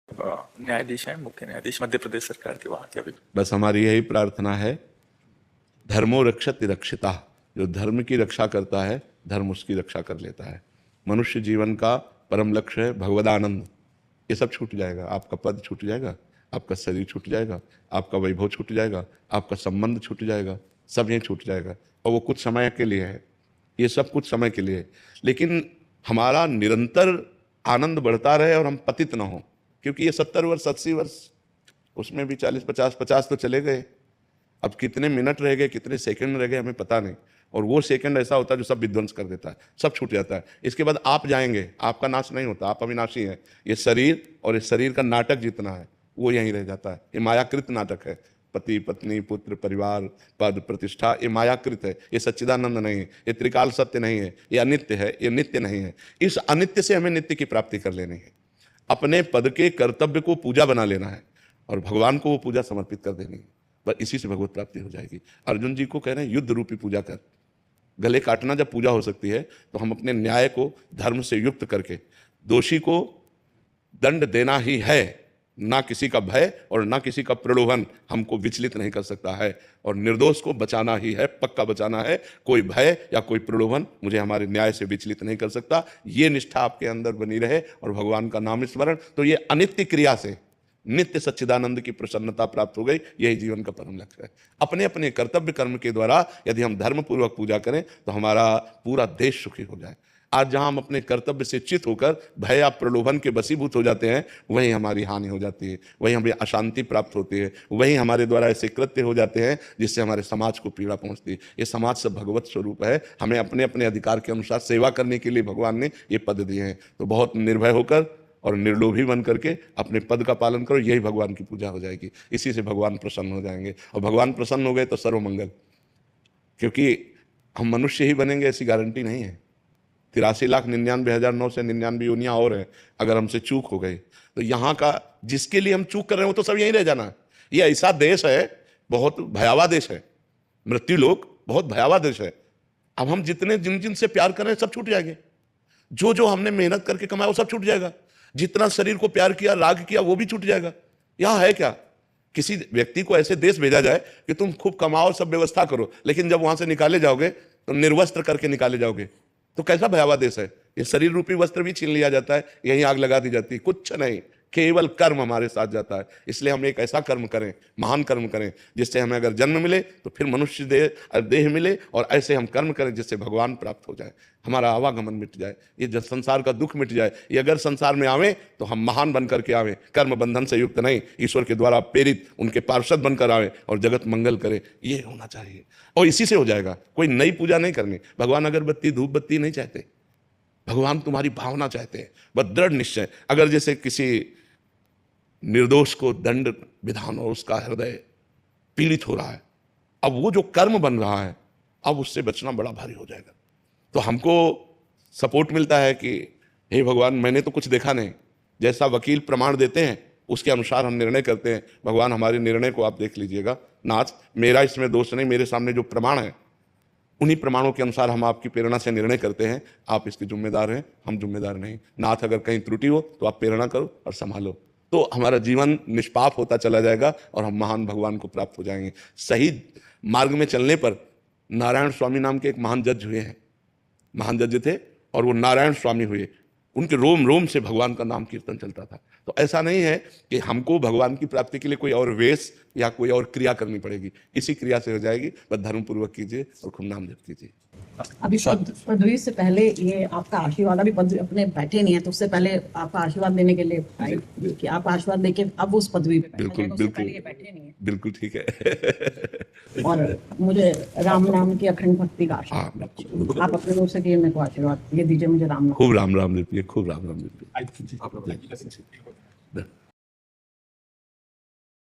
न्यायाधीश हैं, मुख्य न्यायाधीश मध्य प्रदेश सरकार के, वहाँ के अभी। बस हमारी यही प्रार्थना है, धर्मो रक्षति रक्षिता। जो धर्म की रक्षा करता है, धर्म उसकी रक्षा कर लेता है। मनुष्य जीवन का परम लक्ष्य है भगवदानंद। ये सब छूट जाएगा, आपका पद छूट जाएगा, आपका शरीर छूट जाएगा, आपका वैभव छूट जाएगा, आपका संबंध छूट जाएगा, सब ये छूट जाएगा। और वो कुछ समय के लिए है, ये सब कुछ समय के लिए है। लेकिन हमारा निरंतर आनंद बढ़ता रहे और हम पतित ना हो, क्योंकि ये 70 वर्ष 80 वर्ष, उसमें भी 40 50 तो चले गए। अब कितने मिनट रह गए, कितने सेकंड रह गए, हमें पता नहीं। और वो सेकंड ऐसा होता है जो सब विध्वंस कर देता है, सब छूट जाता है। इसके बाद आप जाएंगे, आपका नाश नहीं होता, आप अविनाशी हैं। ये शरीर और इस शरीर का नाटक जितना है वो यहीं रह जाता है। ये मायाकृत नाटक है। पति पत्नी पुत्र परिवार पद प्रतिष्ठा, ये मायाकृत है, ये सच्चिदानंद नहीं है, ये त्रिकाल सत्य नहीं है, ये अनित्य है, ये नित्य नहीं है। इस अनित्य से हमें नित्य की प्राप्ति कर लेनी है। अपने पद के कर्तव्य को पूजा बना लेना है और भगवान को वो पूजा समर्पित कर देनी है। बस इसी से भगवत प्राप्ति हो जाएगी। अर्जुन जी को कह रहे हैं युद्ध रूपी पूजा कर। गले काटना जब पूजा हो सकती है तो हम अपने न्याय को धर्म से युक्त करके दोषी को दंड देना ही है। ना किसी का भय और ना किसी का प्रलोभन हमको विचलित नहीं कर सकता है। और निर्दोष को बचाना ही है, पक्का बचाना है। कोई भय या कोई प्रलोभन मुझे हमारे न्याय से विचलित नहीं कर सकता। ये निष्ठा आपके अंदर बनी रहे और भगवान का नाम स्मरण, तो ये अनित्य क्रिया से नित्य सच्चिदानंद की प्रसन्नता प्राप्त हो गई। यही जीवन का परम लक्ष्य है। अपने अपने कर्तव्य कर्म के द्वारा यदि हम धर्म पूर्वक पूजा करें तो हमारा पूरा देश सुखी हो जाए। आज जहां हम अपने कर्तव्य से चित होकर भय या प्रलोभन के वशीभूत हो जाते हैं, वहीं हमारी हानि हो जाती है, वहीं हमें अशांति प्राप्त होती है, वहीं हमारे द्वारा ऐसे कृत्य हो जाते हैं जिससे हमारे समाज को पीड़ा पहुंचती है। ये समाज से भगवत स्वरूप है। हमें अपने अपने अधिकार के अनुसार सेवा करने के लिए भगवान ने ये पद दिए हैं। तो बहुत निर्भय होकर और निर्लोभी बन करके अपने पद का पालन करो, यही भगवान की पूजा हो जाएगी। इसी से भगवान प्रसन्न हो जाएंगे। और भगवान प्रसन्न हो गए तो सर्वमंगल। क्योंकि हम मनुष्य ही बनेंगे ऐसी गारंटी नहीं है। 83,99,999 योनियां और हैं। अगर हमसे चूक हो गई तो यहाँ का जिसके लिए हम चूक कर रहे हो तो सब यहीं रह जाना। ये ऐसा देश है, बहुत भयावह देश है। मृत्यु लोक बहुत भयावह देश है। अब हम जितने जिन जिन से प्यार कर रहे हैं सब छूट जाएंगे। जो जो हमने मेहनत करके कमाया वो सब छूट जाएगा। जितना शरीर को प्यार किया, राग किया, वो भी छूट जाएगा। यहां है क्या? किसी व्यक्ति को ऐसे देश भेजा जाए कि तुम खूब कमाओ, सब व्यवस्था करो, लेकिन जब वहां से निकाले जाओगे तो निर्वस्त्र करके निकाले जाओगे। तो कैसा भयावह देश है। ये शरीर रूपी वस्त्र भी छीन लिया जाता है, यहीं आग लगा दी जाती है। कुछ नहीं, केवल कर्म हमारे साथ जाता है। इसलिए हम एक ऐसा कर्म करें, महान कर्म करें, जिससे हमें अगर जन्म मिले तो फिर मनुष्य देह मिले, और ऐसे हम कर्म करें जिससे भगवान प्राप्त हो जाए, हमारा आवागमन मिट जाए, ये जब संसार का दुख मिट जाए। ये अगर संसार में आवे तो हम महान बनकर के आवे, कर्म बंधन से युक्त नहीं, ईश्वर के द्वारा प्रेरित उनके पार्षद बनकर आवे और जगत मंगल करे। ये होना चाहिए और इसी से हो जाएगा। कोई नई पूजा नहीं करनी। भगवान अगरबत्ती धूप बत्ती नहीं चाहते, भगवान तुम्हारी भावना चाहते हैं, बस दृढ़ निश्चय। अगर जैसे किसी निर्दोष को दंड विधान और उसका हृदय पीड़ित हो रहा है, अब वो जो कर्म बन रहा है, अब उससे बचना बड़ा भारी हो जाएगा। तो हमको सपोर्ट मिलता है कि हे भगवान, मैंने तो कुछ देखा नहीं, जैसा वकील प्रमाण देते हैं उसके अनुसार हम निर्णय करते हैं। भगवान हमारे निर्णय को आप देख लीजिएगा। नाथ, मेरा इसमें दोष नहीं, मेरे सामने जो प्रमाण है उन्हीं प्रमाणों के अनुसार हम आपकी प्रेरणा से निर्णय करते हैं। आप इसके जिम्मेदार हैं, हम जिम्मेदार नहीं। नाथ, अगर कहीं त्रुटि हो तो आप प्रेरणा करो और संभालो, तो हमारा जीवन निष्पाप होता चला जाएगा और हम महान भगवान को प्राप्त हो जाएंगे। सही मार्ग में चलने पर नारायण स्वामी नाम के एक महान जज हुए हैं, महान जज थे, और वो नारायण स्वामी हुए। उनके रोम रोम से भगवान का नाम कीर्तन चलता था। तो ऐसा नहीं है कि हमको भगवान की प्राप्ति के लिए कोई और वेश या कोई और क्रिया करनी पड़ेगी, इसी क्रिया से हो जाएगी। बस धर्म पूर्वक कीजिए और खूब नाम जप कीजिए। अभी पदवी से पहले ये आपका आशीर्वाद, अभी पदवी अपने बैठे नहीं है, तो उससे पहले आपका आशीर्वाद देने के लिए आए कि आप आशीर्वाद देके अब उस पदवी पे बिल्कुल बिल्कुल बैठे नहीं है। बिल्कुल ठीक है। और मुझे राम नाम की अखंड भक्ति का आशीर्वाद, आप अपने मुंह से कि मेरे को आशीर्वाद ये दीजिए, मुझे राम नाम। खूब राम राम लिपिए, खूब राम राम लिपिए।